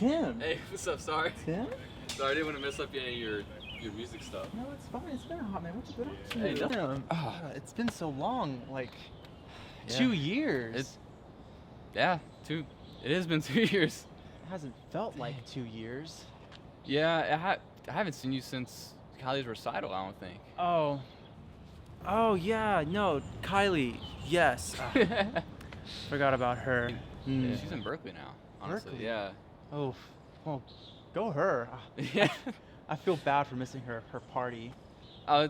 Tim. Hey, what's up? Sorry. Tim? Sorry, I didn't want to mess up any of your music stuff. No, it's fine. It's been a hot minute. What you been up to? Hey, Tim, it's been so long. Like, Yeah. 2 years. Yeah, it has been 2 years. It hasn't felt like 2 years. Yeah, I haven't seen you since Kylie's recital, I don't think. Oh. Oh, yeah. No, Kylie. Yes. Forgot about her. Yeah, she's in Berkeley now, honestly. Berkeley? Yeah. Oh, well, go her. Yeah. I feel bad for missing her party. Oh,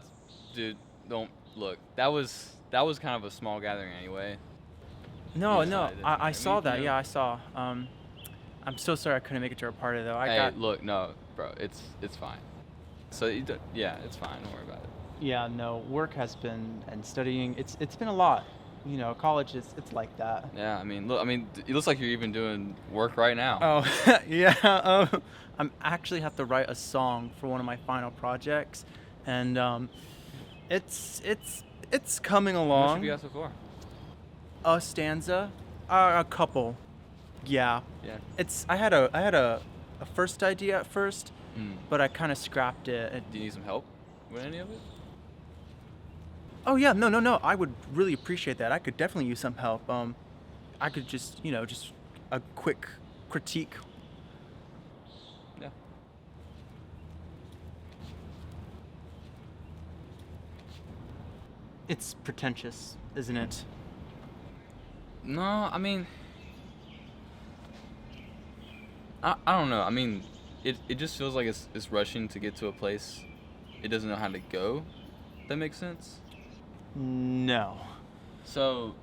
dude, don't look. That was kind of a small gathering anyway. No, You no, decided. I saw mean, that. you know. Yeah, I saw. I'm so sorry I couldn't make it to her party though. Hey, look, no, bro, it's fine. So yeah, it's fine. Don't worry about it. Yeah, no, work has been and studying. It's been a lot. You know, college it's like that. Yeah, I mean, look, it looks like you're even doing work right now. Oh, yeah. I'm actually have to write a song for one of my final projects, and it's coming How much along. have you got so far? A stanza, a couple. Yeah. Yeah. I had a first idea at first, Mm. but I kind of scrapped it. Do you need some help with any of it? Oh yeah, no. I would really appreciate that. I could definitely use some help. I could just a quick critique. Yeah. It's pretentious, isn't it? No, I mean, I don't know. I mean, it just feels like it's rushing to get to a place it doesn't know how to go. That makes sense? No. So,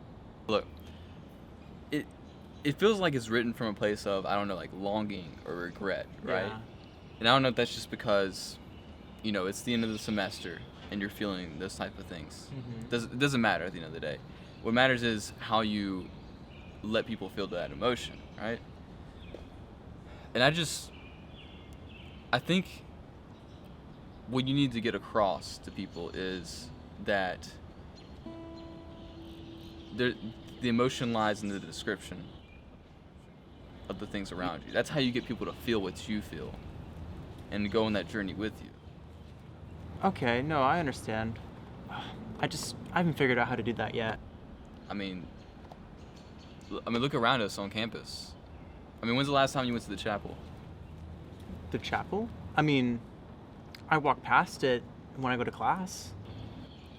look, it feels like it's written from a place of, I don't know, like longing or regret, right? Yeah. And I don't know if that's just because, it's the end of the semester and you're feeling those type of things. Mhm. It doesn't matter at the end of the day. What matters is how you let people feel that emotion, right? And I think what you need to get across to people is that the emotion lies in the description of the things around you. That's how you get people to feel what you feel and to go on that journey with you. Okay, no, I understand. I haven't figured out how to do that yet. I mean, look around us on campus. I mean, when's the last time you went to the chapel? The chapel? I mean, I walk past it when I go to class.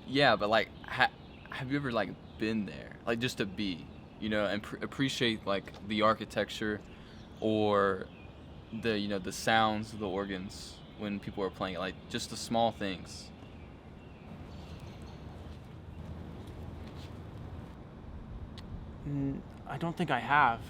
Yeah, but like, have you ever like been there, like just to be, and appreciate like the architecture, or the the sounds of the organs when people are playing it, like just the small things. I don't think I have.